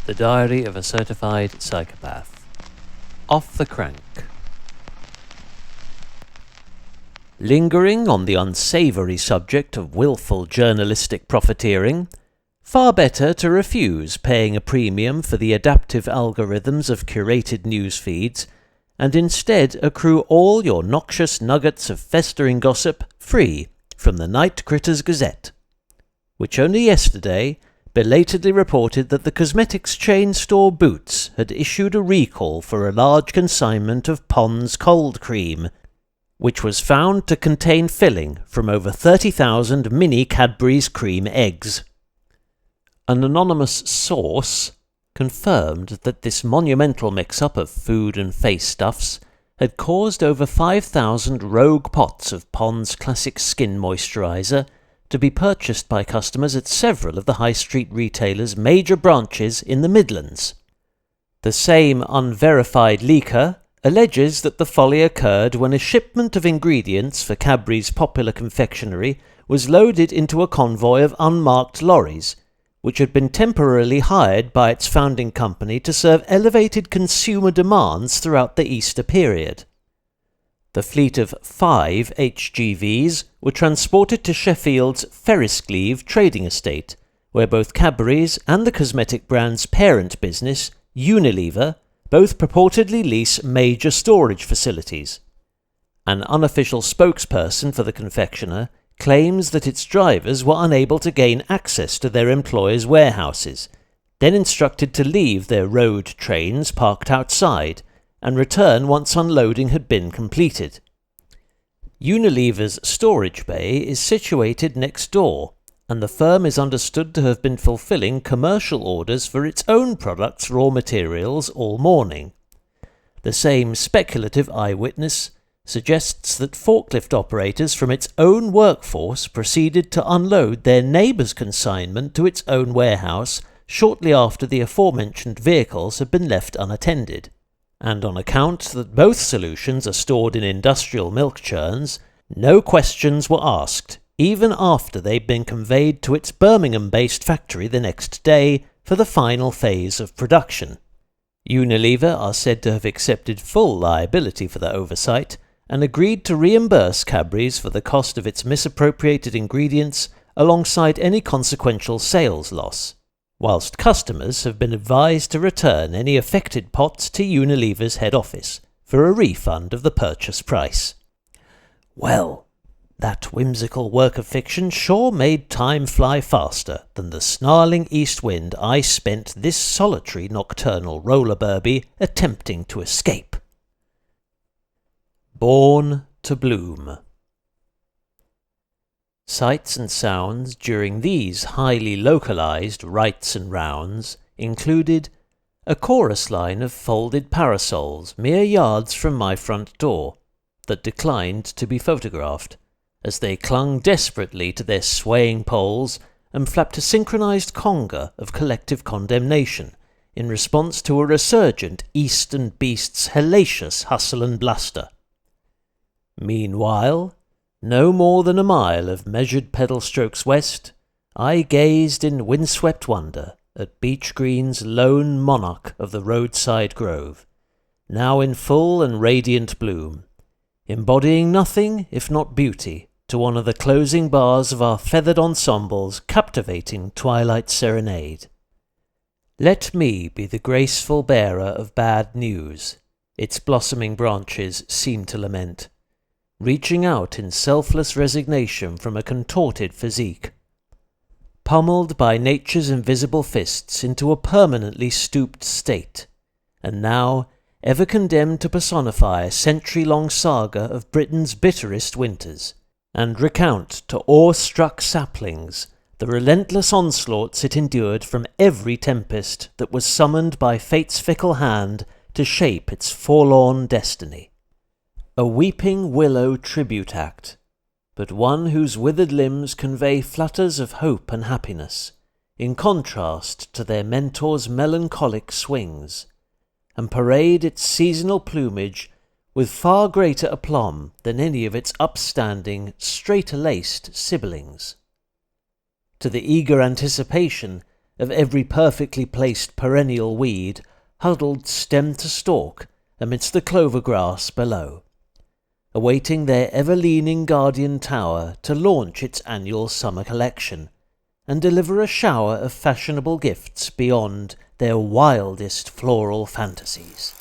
The Diary of a Certified Psychopath. Off the crank. Lingering on the unsavoury subject of willful journalistic profiteering, far better to refuse paying a premium for the adaptive algorithms of curated news feeds, and instead accrue all your noxious nuggets of festering gossip free from the Night Critters Gazette, which only yesterday belatedly reported that the cosmetics chain store Boots had issued a recall for a large consignment of Pond's cold cream, which was found to contain filling from over 30,000 mini Cadbury's cream eggs. An anonymous source confirmed that this monumental mix-up of food and face stuffs had caused over 5,000 rogue pots of Pond's classic skin moisturiser to be purchased by customers at several of the high street retailers' major branches in the Midlands. The same unverified leaker alleges that the folly occurred when a shipment of ingredients for Cadbury's popular confectionery was loaded into a convoy of unmarked lorries, which had been temporarily hired by its founding company to serve elevated consumer demands throughout the Easter period. The fleet of 5 HGVs were transported to Sheffield's Ferriscleave trading estate, where both Cadbury's and the cosmetic brand's parent business, Unilever, both purportedly lease major storage facilities. An unofficial spokesperson for the confectioner claims that its drivers were unable to gain access to their employers' warehouses, then instructed to leave their road trains parked outside and return once unloading had been completed. Unilever's storage bay is situated next door, and the firm is understood to have been fulfilling commercial orders for its own products' raw materials all morning. The same speculative eyewitness suggests that forklift operators from its own workforce proceeded to unload their neighbour's consignment to its own warehouse shortly after the aforementioned vehicles had been left unattended. And on account that both solutions are stored in industrial milk churns, no questions were asked, even after they'd been conveyed to its Birmingham-based factory the next day for the final phase of production. Unilever are said to have accepted full liability for the oversight and agreed to reimburse Cadbury's for the cost of its misappropriated ingredients alongside any consequential sales loss, whilst customers have been advised to return any affected pots to Unilever's head office for a refund of the purchase price. Well, that whimsical work of fiction sure made time fly faster than the snarling east wind I spent this solitary nocturnal roller derby attempting to escape. Born to bloom. Sights and sounds during these highly localized rights and rounds included a chorus line of folded parasols mere yards from my front door that declined to be photographed, as they clung desperately to their swaying poles and flapped a synchronized conga of collective condemnation in response to a resurgent eastern beast's hellacious hustle and bluster. Meanwhile, no more than a mile of measured pedal strokes west, I gazed in windswept wonder at Beech Green's lone monarch of the roadside grove, now in full and radiant bloom, embodying nothing if not beauty to honour the closing bars of our feathered ensemble's captivating twilight serenade. Let me be the graceful bearer of bad news, its blossoming branches seem to lament, reaching out in selfless resignation from a contorted physique, pummeled by nature's invisible fists into a permanently stooped state, and now ever condemned to personify a century-long saga of Britain's bitterest winters, and recount to awe-struck saplings the relentless onslaughts it endured from every tempest that was summoned by fate's fickle hand to shape its forlorn destiny. A weeping willow tribute act, but one whose withered limbs convey flutters of hope and happiness, in contrast to their mentor's melancholic swings, and parade its seasonal plumage with far greater aplomb than any of its upstanding, straighter-laced siblings. To the eager anticipation of every perfectly placed perennial weed huddled stem to stalk amidst the clover grass below, awaiting their ever-leaning guardian tower to launch its annual summer collection and deliver a shower of fashionable gifts beyond their wildest floral fantasies.